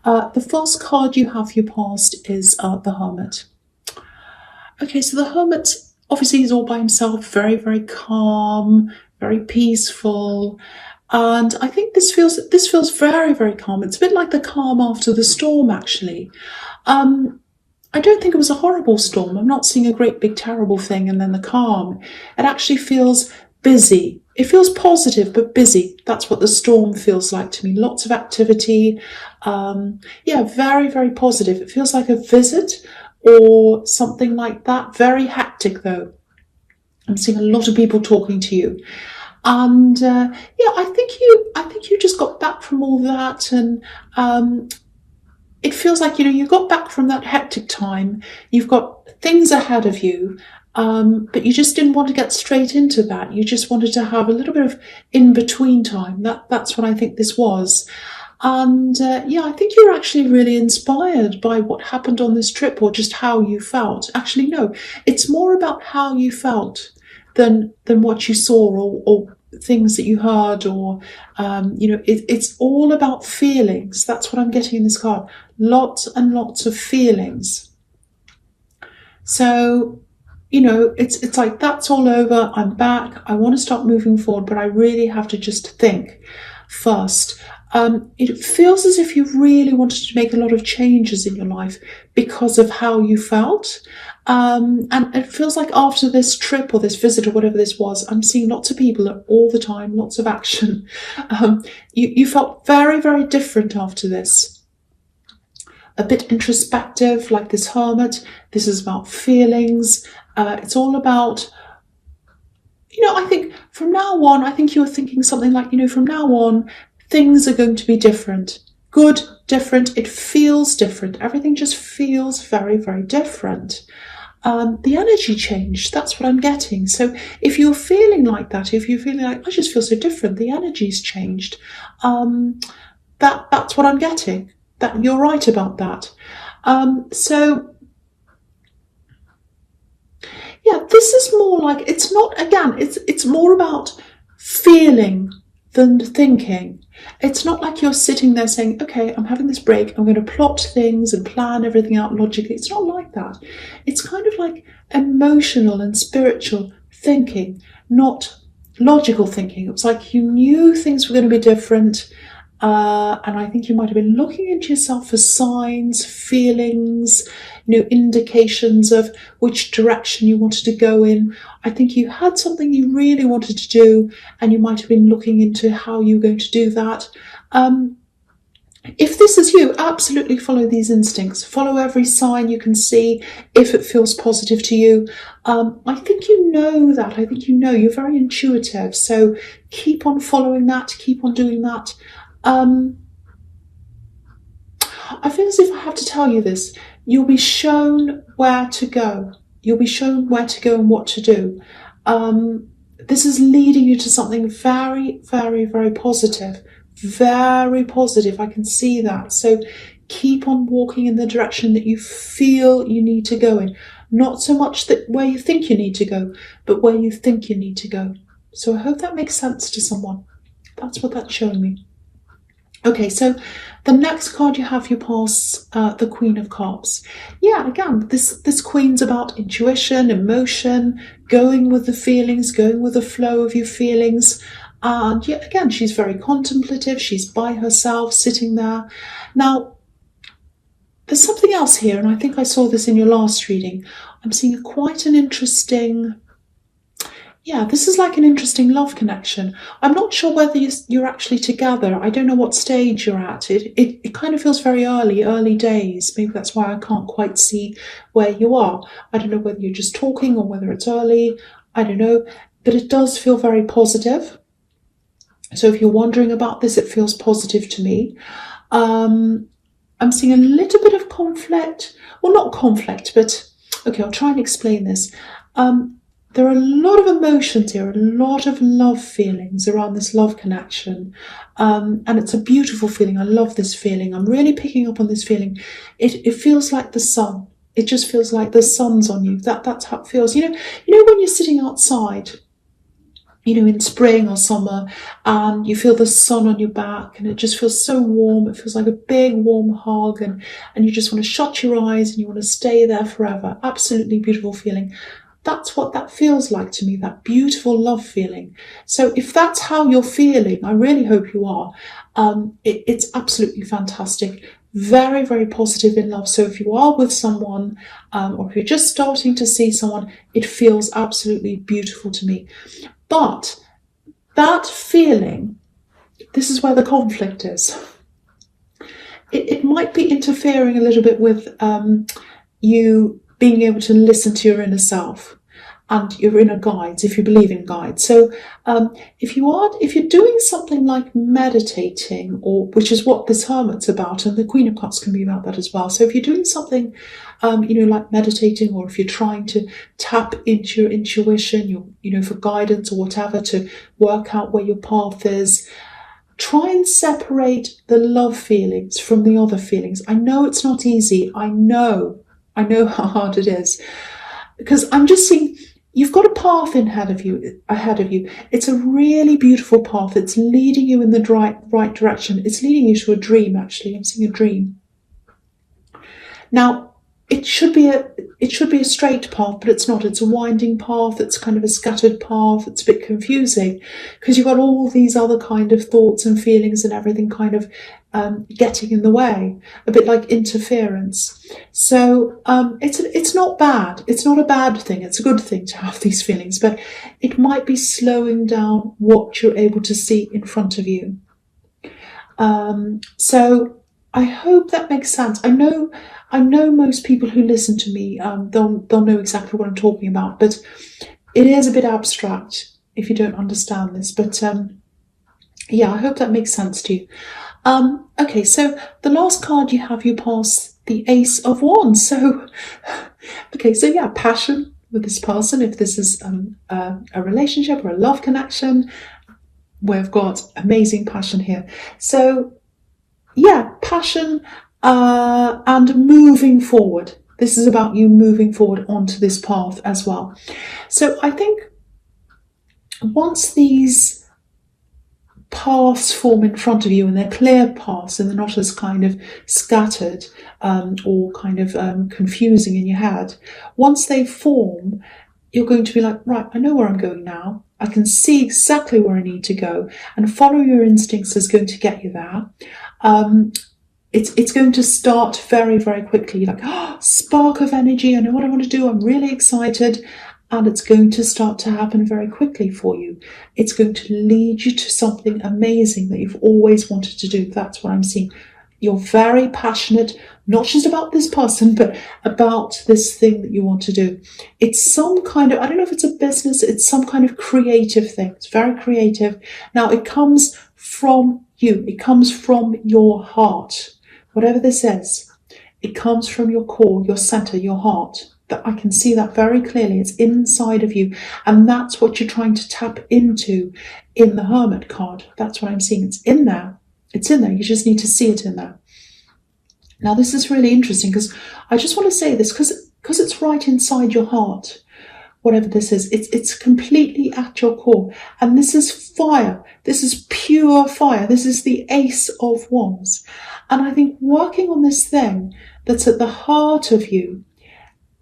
The first card you have for your past is the Hermit. Okay, so the Hermit obviously is all by himself, very, very calm, very peaceful. And I think this feels very, very calm. It's a bit like the calm after the storm, actually. I don't think it was a horrible storm. I'm not seeing a great big terrible thing and then the calm. It actually feels busy. It feels positive but busy. That's what the storm feels like to me. Lots of activity. Yeah, very, very positive. It feels like a visit or something like that. Very hectic though. I'm seeing a lot of people talking to you. And yeah, I think you just got back from all that, and it feels like, you got back from that hectic time. You've got things ahead of you, but you just didn't want to get straight into that. You just wanted to have a little bit of in-between time. That's what I think this was. And yeah, I think you're actually really inspired by what happened on this trip, or just how you felt. Actually, no, it's more about how you felt than what you saw, or things that you heard, or it's all about feelings. That's what I'm getting in this card. Lots and lots of feelings. So it's like, that's all over. I'm back. I want to start moving forward, but I really have to just think first. It feels as if you really wanted to make a lot of changes in your life because of how you felt. And it feels like after this trip or this visit or whatever this was, I'm seeing lots of people all the time, lots of action. You felt very, very different after this. A bit introspective, like this Hermit. This is about feelings. It's all about, I think from now on, I think you were thinking something like, from now on, things are going to be different. Good, different. It feels different. Everything just feels very, very different. The energy changed. That's what I'm getting. So if you're feeling like that, if you're feeling like, I just feel so different, the energy's changed. That's what I'm getting. That you're right about that. So yeah, this is more like, it's not, again, it's more about feeling than thinking. It's not like you're sitting there saying, okay, I'm having this break, I'm going to plot things and plan everything out logically. It's not like that. It's kind of like emotional and spiritual thinking, not logical thinking. It was like you knew things were going to be different. And I think you might have been looking into yourself for signs, feelings, indications of which direction you wanted to go in. I think you had something you really wanted to do, and you might have been looking into how you're going to do that. If this is you, absolutely follow these instincts. Follow every sign you can see if it feels positive to you. I think you know that. I think you're very intuitive. So keep on following that. Keep on doing that. I feel as if I have to tell you this. You'll be shown where to go. You'll be shown where to go and what to do. This is leading you to something very, very, very positive. Very positive. I can see that. So keep on walking in the direction that you feel you need to go in. Not so much that where you think you need to go, but where you think you need to go. So I hope that makes sense to someone. That's what that's showing me. Okay, so the next card you have, you pass the Queen of Cups. Yeah, again, this Queen's about intuition, emotion, going with the feelings, going with the flow of your feelings. And yeah, again, she's very contemplative. She's by herself, sitting there. Now, there's something else here, and I think I saw this in your last reading. I'm seeing quite an interesting... Yeah, this is like an interesting love connection. I'm not sure whether you're actually together. I don't know what stage you're at. It kind of feels very early days. Maybe that's why I can't quite see where you are. I don't know whether you're just talking or whether it's early. I don't know. But it does feel very positive. So if you're wondering about this, it feels positive to me. I'm seeing a little bit of conflict. Well, not conflict, but... Okay, I'll try and explain this. There are a lot of emotions here, a lot of love feelings around this love connection. And it's a beautiful feeling. I love this feeling. I'm really picking up on this feeling. It feels like the sun. It just feels like the sun's on you. That's how it feels. You know when you're sitting outside in spring or summer, and you feel the sun on your back and it just feels so warm. It feels like a big warm hug, and you just want to shut your eyes and you want to stay there forever. Absolutely beautiful feeling. That's what that feels like to me, that beautiful love feeling. So if that's how you're feeling, I really hope you are. It's absolutely fantastic. Very, very positive in love. So if you are with someone, or if you're just starting to see someone, it feels absolutely beautiful to me. But that feeling, this is where the conflict is. It might be interfering a little bit with you being able to listen to your inner self and your inner guides, if you believe in guides. So if you're doing something like meditating, or which is what this Hermit's about, and the Queen of Cups can be about that as well. So if you're doing something, like meditating, or if you're trying to tap into your intuition, for guidance or whatever, to work out where your path is, try and separate the love feelings from the other feelings. I know it's not easy. I know how hard it is, because I'm just seeing you've got a path ahead of you. It's a really beautiful path. It's leading you in the right direction. It's leading you to a dream, actually. I'm seeing a dream. Now, it should be a straight path, but it's not. It's a winding path. It's kind of a scattered path. It's a bit confusing because you've got all these other kind of thoughts and feelings and everything kind of getting in the way, a bit like interference. So it's not bad. It's not a bad thing. It's a good thing to have these feelings, but it might be slowing down what you're able to see in front of you. So I hope that makes sense. I know most people who listen to me, they'll know exactly what I'm talking about, but it is a bit abstract if you don't understand this. But I hope that makes sense to you. Okay, so the last card you pass the Ace of Wands. So, passion with this person. If this is a relationship or a love connection, we've got amazing passion here. So, passion and moving forward. This is about you moving forward onto this path as well. So I think once these paths form in front of you, and they're clear paths and they're not as kind of scattered or kind of confusing in your head, once they form, you're going to be like, right, I know where I'm going now. I can see exactly where I need to go, and follow your instincts is going to get you there. It's going to start very, very quickly, like, spark of energy. I know what I want to do. I'm really excited. And it's going to start to happen very quickly for you. It's going to lead you to something amazing that you've always wanted to do. That's what I'm seeing. You're very passionate, not just about this person, but about this thing that you want to do. It's some kind of, I don't know if it's a business, it's some kind of creative thing. It's very creative. Now, it comes from you. It comes from your heart. Whatever this is, it comes from your core, your center, your heart. That I can see that very clearly. It's inside of you, and that's what you're trying to tap into in the Hermit card. That's what I'm seeing. It's in there. It's in there. You just need to see it in there. Now, this is really interesting because I just want to say this because it's right inside your heart. Whatever this is, it's completely at your core, and this is fire. This is pure fire. This is the Ace of Wands, and I think working on this thing that's at the heart of you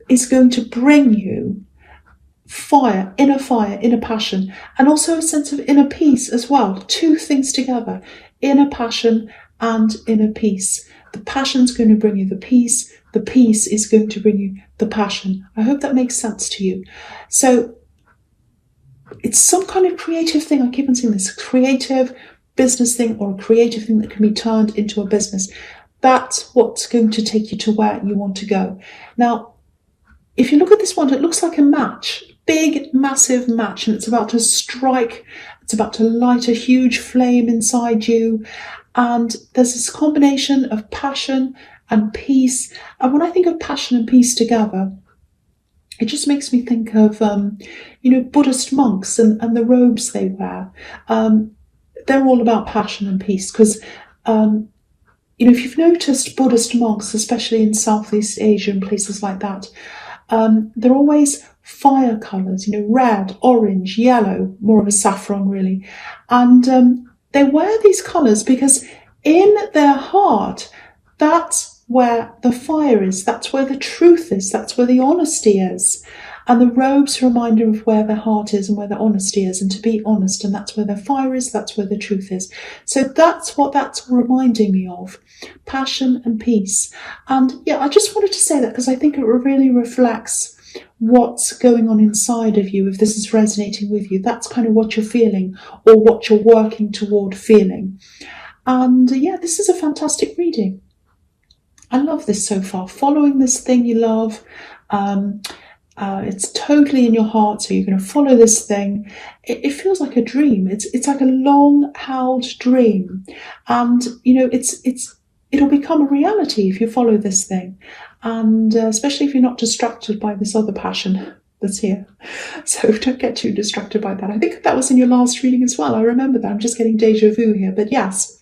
is going to bring you fire, inner passion, and also a sense of inner peace as well. Two things together, inner passion and inner peace. The passion's going to bring you the peace is going to bring you the passion. I hope that makes sense to you. So it's some kind of creative thing. I keep on saying this, creative business thing, or a creative thing that can be turned into a business. That's what's going to take you to where you want to go. Now, if you look at this one, it looks like a match, big, massive match, and it's about to strike. It's about to light a huge flame inside you. And there's this combination of passion and peace. And when I think of passion and peace together, it just makes me think of, Buddhist monks and the robes they wear. They're all about passion and peace because, if you've noticed Buddhist monks, especially in Southeast Asia and places like that, They're always fire colours, red, orange, yellow, more of a saffron really. And they wear these colours because in their heart, that's where the fire is, that's where the truth is, that's where the honesty is. And the robe's a reminder of where their heart is and where their honesty is, and to be honest, and that's where their fire is, that's where the truth is. So that's what that's reminding me of, passion and peace. And yeah, I just wanted to say that because I think it really reflects what's going on inside of you. If this is resonating with you, that's kind of what you're feeling or what you're working toward feeling. And yeah, this is a fantastic reading. I love this so far. Following this thing you love. It's totally in your heart, so you're going to follow this thing. It feels like a dream. It's like a long-held dream, and it'll become a reality if you follow this thing, and especially if you're not distracted by this other passion that's here. So don't get too distracted by that. I think that was in your last reading as well. I remember that. I'm just getting deja vu here, but yes.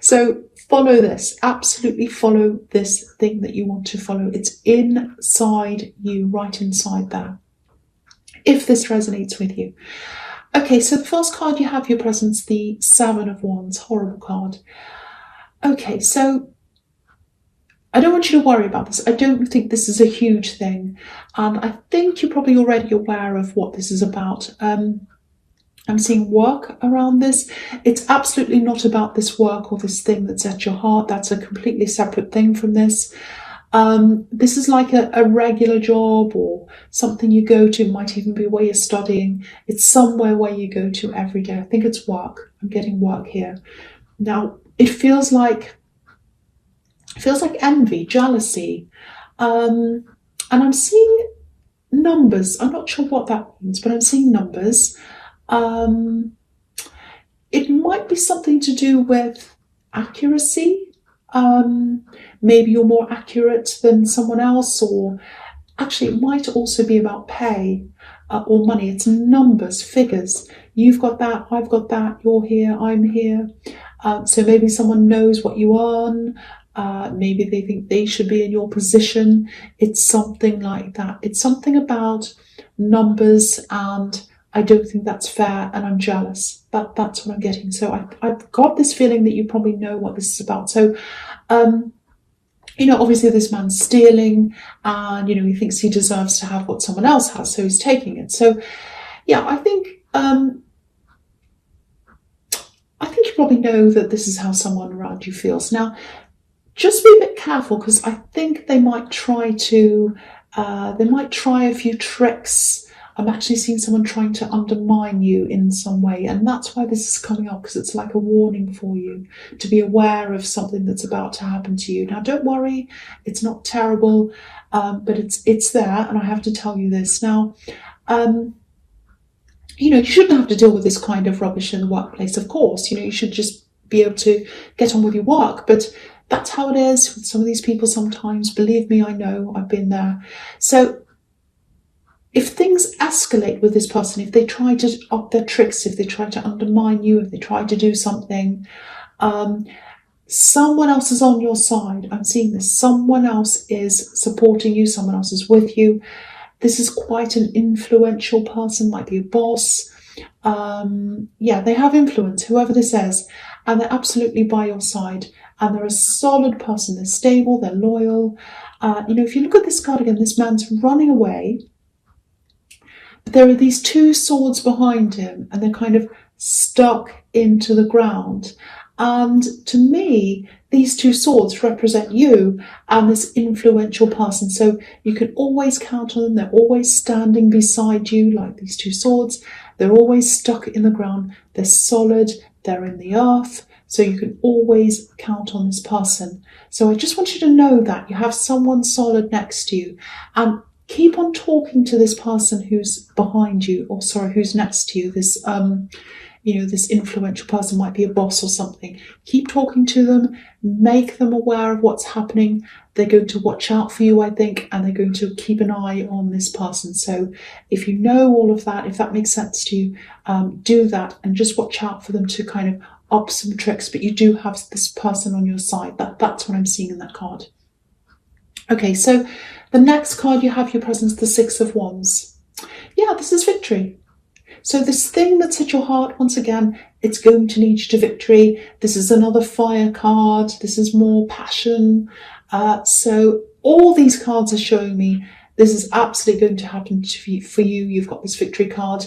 So follow this. Absolutely follow this thing that you want to follow. It's inside you, right inside there. If this resonates with you. Okay, so the first card you have your presence, the Seven of Wands, horrible card. Okay, so I don't want you to worry about this. I don't think this is a huge thing. And I think you're probably already aware of what this is about. I'm seeing work around this. It's absolutely not about this work or this thing that's at your heart. That's a completely separate thing from this. This is like a regular job or something you go to. It might even be where you're studying. It's somewhere where you go to every day. I think it's work. I'm getting work here. Now, it feels like envy, jealousy. And I'm seeing numbers. I'm not sure what that means, but I'm seeing numbers. It might be something to do with accuracy. Maybe you're more accurate than someone else, or actually it might also be about pay or money. It's numbers, figures. You've got that, I've got that, you're here, I'm here. So maybe someone knows what you earn. Maybe they think they should be in your position. It's something like that. It's something about numbers, and I don't think that's fair, and I'm jealous. That's what I'm getting. So I've got this feeling that you probably know what this is about. So, obviously this man's stealing, and, he thinks he deserves to have what someone else has, so he's taking it. So, yeah, I think you probably know that this is how someone around you feels. Now, just be a bit careful, because I think they might try a few tricks. I'm actually seeing someone trying to undermine you in some way, and that's why this is coming up, because it's like a warning for you to be aware of something that's about to happen to you. Now, don't worry, it's not terrible, but it's there, and I have to tell you this. Now, you shouldn't have to deal with this kind of rubbish in the workplace, of course. You should just be able to get on with your work, but that's how it is with some of these people sometimes. Believe me, I know, I've been there. So if things escalate with this person, if they try to up their tricks, if they try to undermine you, if they try to do something, someone else is on your side. I'm seeing this. Someone else is supporting you. Someone else is with you. This is quite an influential person, might be a boss. They have influence, whoever this is, and they're absolutely by your side. And they're a solid person. They're stable. They're loyal. If you look at this card again, this man's running away. But there are these two swords behind him, and they're kind of stuck into the ground. And to me, these two swords represent you and this influential person. So you can always count on them. They're always standing beside you, like these two swords. They're always stuck in the ground. They're solid. They're in the earth. So you can always count on this person. So I just want you to know that you have someone solid next to you, and keep on talking to this person who's behind you, or who's next to you. This, this influential person, might be a boss or something. Keep talking to them, make them aware of what's happening. They're going to watch out for you, I think, and they're going to keep an eye on this person. So if you know all of that, if that makes sense to you, do that, and just watch out for them to kind of up some tricks. But you do have this person on your side. That's what I'm seeing in that card. Okay, so the next card you have your presence, the Six of Wands. Yeah, this is victory. So this thing that's at your heart, once again, it's going to lead you to victory. This is another fire card. This is more passion. So all these cards are showing me this is absolutely going to happen for you. You've got this victory card.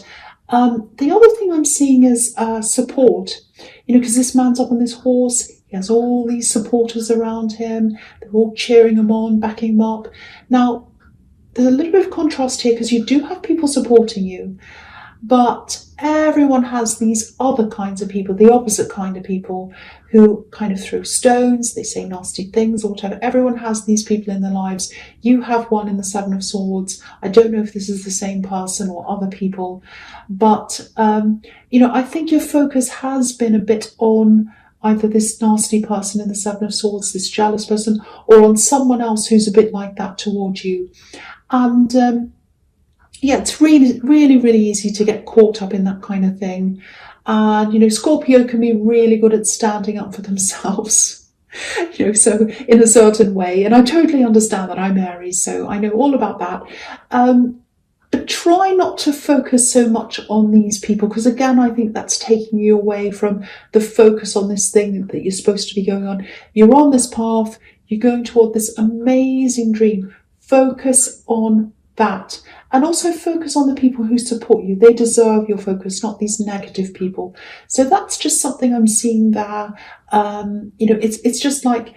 The other thing I'm seeing is support. Because this man's up on this horse. He has all these supporters around him. They're all cheering him on, backing him up. Now, there's a little bit of contrast here because you do have people supporting you. But everyone has these other kinds of people, the opposite kind of people who kind of throw stones, they say nasty things or whatever. Everyone has these people in their lives. You have one in the Seven of Swords. I don't know if this is the same person or other people, but, I think your focus has been a bit on either this nasty person in the Seven of Swords, this jealous person, or on someone else who's a bit like that towards you. And, yeah, it's really, really, really easy to get caught up in that kind of thing. And, Scorpio can be really good at standing up for themselves, so in a certain way. And I totally understand that. I'm Aries, so I know all about that. But try not to focus so much on these people, because again, I think that's taking you away from the focus on this thing that you're supposed to be going on. You're on this path, you're going toward this amazing dream. Focus on that. And also focus on the people who support you. They deserve your focus, not these negative people. So that's just something I'm seeing there. It's just like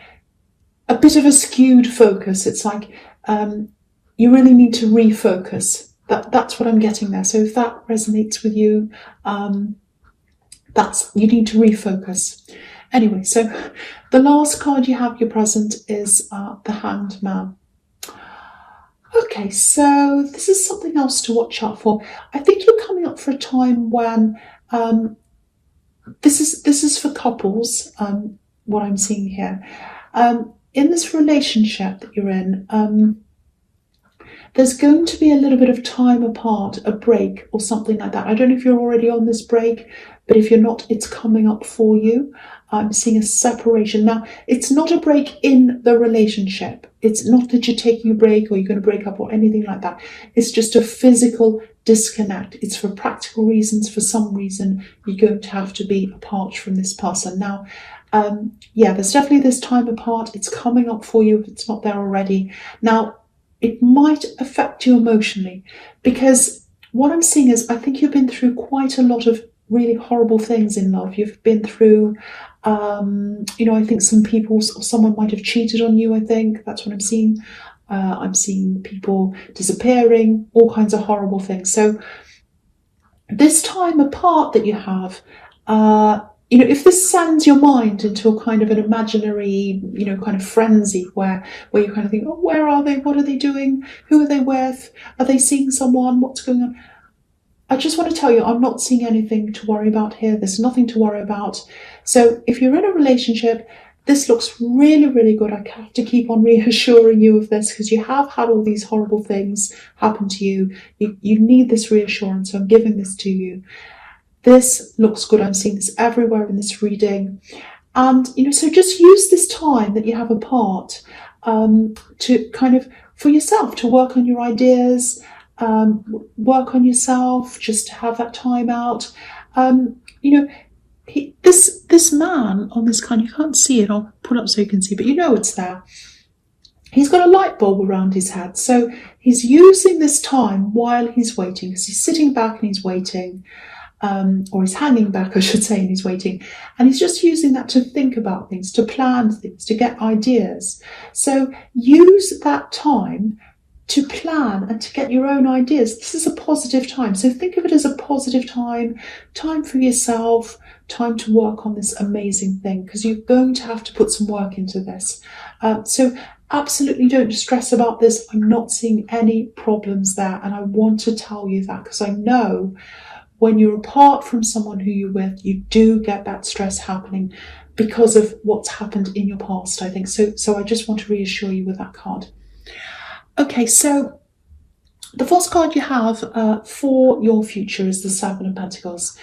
a bit of a skewed focus. It's like you really need to refocus. That's what I'm getting there. So if that resonates with you, you need to refocus. Anyway, so the last card you have your present is the Hanged Man. Okay, so this is something else to watch out for. I think you're coming up for a time when this is for couples. What I'm seeing here, in this relationship that you're in, there's going to be a little bit of time apart, a break or something like that. I don't know if you're already on this break, but if you're not, it's coming up for you. I'm seeing a separation. Now, it's not a break in the relationship. It's not that you're taking a break or you're going to break up or anything like that. It's just a physical disconnect. It's for practical reasons. For some reason, you're going to have to be apart from this person. Now, there's definitely this time apart. It's coming up for you if it's not there already. Now, it might affect you emotionally, because what I'm seeing is I think you've been through quite a lot of really horrible things in love. You've been through, I think someone might have cheated on you. I think that's what I'm seeing. I'm seeing people disappearing, all kinds of horrible things. So this time apart that you have, if this sends your mind into a kind of an imaginary, kind of frenzy where you kind of think, oh, where are they? What are they doing? Who are they with? Are they seeing someone? What's going on? I just want to tell you, I'm not seeing anything to worry about here. There's nothing to worry about. So if you're in a relationship, this looks really, really good. I have to keep on reassuring you of this because you have had all these horrible things happen to you. You need this reassurance. So I'm giving this to you. This looks good. I'm seeing this everywhere in this reading. And, so just use this time that you have apart to kind of, for yourself, to work on your ideas, work on yourself, just to have that time out. This man on this card, you can't see it, I'll put up so you can see, but it's there. He's got a light bulb around his head. So he's using this time while he's waiting, because he's sitting back and he's waiting. Or he's hanging back, I should say, and he's waiting. And he's just using that to think about things, to plan things, to get ideas. So use that time to plan and to get your own ideas. This is a positive time. So think of it as a positive time for yourself, time to work on this amazing thing, because you're going to have to put some work into this. So absolutely don't stress about this. I'm not seeing any problems there. And I want to tell you that because I know when you're apart from someone who you're with, you do get that stress happening because of what's happened in your past, I think. So I just want to reassure you with that card. Okay, so the first card you have for your future is the Seven of Pentacles.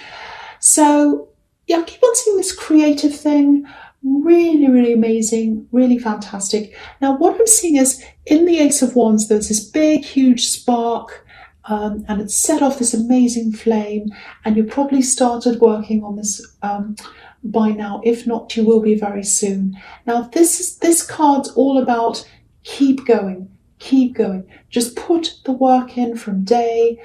So, yeah, I keep on seeing this creative thing Really, really amazing, really fantastic. Now, what I'm seeing is in the Ace of Wands, there's this big, huge spark, and it's set off this amazing flame, and you probably started working on this by now. If not, you will be very soon. Now, this card's all about keep going, keep going. Just put the work in from day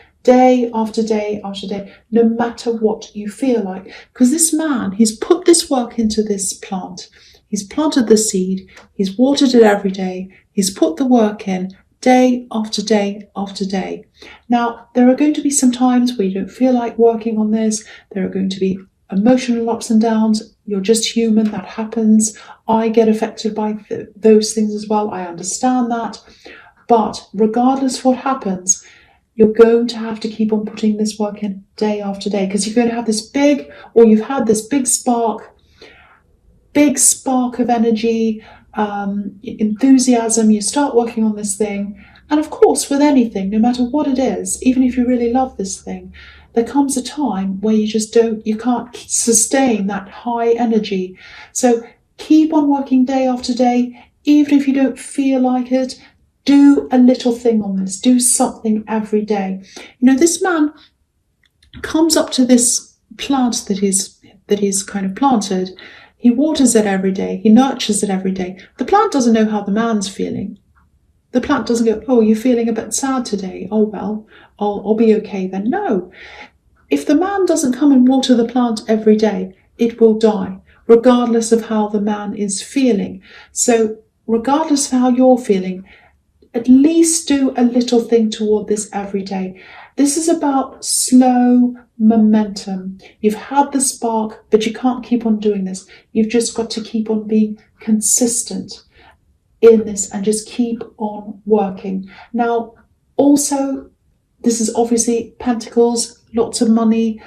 after day after day, no matter what you feel like. Because this man, he's put this work into this plant. He's planted the seed, he's watered it every day, he's put the work in day after day after day. Now, there are going to be some times where you don't feel like working on this. There are going to be emotional ups and downs. You're just human, that happens. I get affected by those things as well. I understand that. But regardless what happens, you're going to have to keep on putting this work in day after day, because you're going to have this big, or you've had this big spark of energy, enthusiasm. You start working on this thing. And of course, with anything, no matter what it is, even if you really love this thing, there comes a time where you can't sustain that high energy. So keep on working day after day, even if you don't feel like it. Do a little thing on this. Do something every day. This man comes up to this plant that he's kind of planted. He waters it every day. He nurtures it every day. The plant doesn't know how the man's feeling. The plant doesn't go, oh, you're feeling a bit sad today. Oh, well, I'll be okay then. No. If the man doesn't come and water the plant every day, it will die, regardless of how the man is feeling. So regardless of how you're feeling, at least do a little thing toward this every day. This is about slow momentum. You've had the spark, but you can't keep on doing this. You've just got to keep on being consistent in this and just keep on working. Now, also, this is obviously Pentacles, lots of money.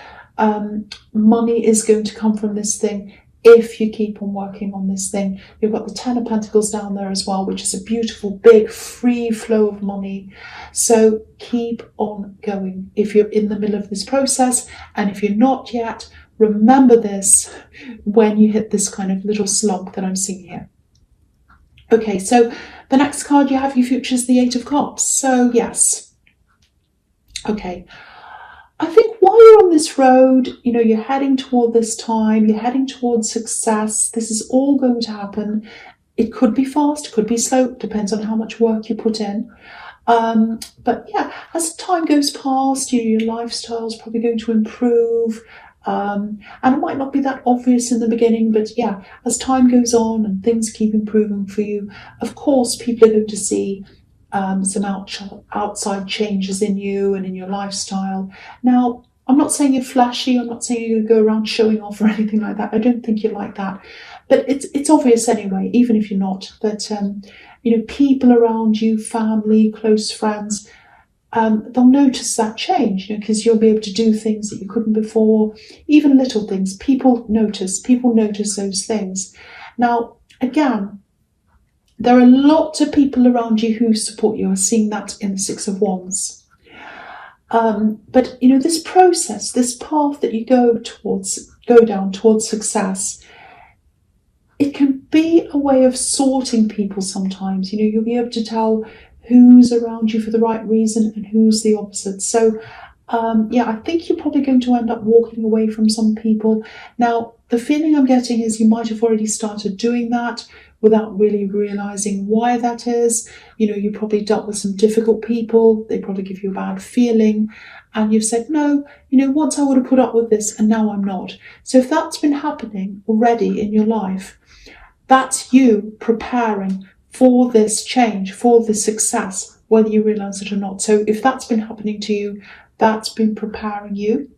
Money is going to come from this thing if you keep on working on this thing. You've got the Ten of Pentacles down there as well, which is a beautiful, big, free flow of money. So keep on going if you're in the middle of this process. And if you're not yet, remember this when you hit this kind of little slump that I'm seeing here. Okay, so the next card you have, your future, is the Eight of Cups. So yes. Okay. I think while you're on this road, you're heading toward this time, you're heading towards success. This is all going to happen. It could be fast, could be slow, depends on how much work you put in. But yeah, as time goes past, your lifestyle is probably going to improve. And it might not be that obvious in the beginning, but yeah, as time goes on and things keep improving for you, of course, people are going to see some outside changes in you and in your lifestyle. Now, I'm not saying you're flashy. I'm not saying you're going to go around showing off or anything like that. I don't think you're like that. But it's obvious anyway, even if you're not, that, people around you, family, close friends, they'll notice that change, because you'll be able to do things that you couldn't before, even little things. People notice those things. Now, again, there are lots of people around you who support you. I'm seeing that in the Six of Wands. But this process, this path that you go down towards success, it can be a way of sorting people sometimes. You'll be able to tell who's around you for the right reason and who's the opposite. So I think you're probably going to end up walking away from some people. Now, the feeling I'm getting is you might have already started doing that without really realizing why that is. You probably dealt with some difficult people. They probably give you a bad feeling. And you've said, no, once I would have put up with this and now I'm not. So if that's been happening already in your life, that's you preparing for this change, for this success, whether you realize it or not. So if that's been happening to you, that's been preparing you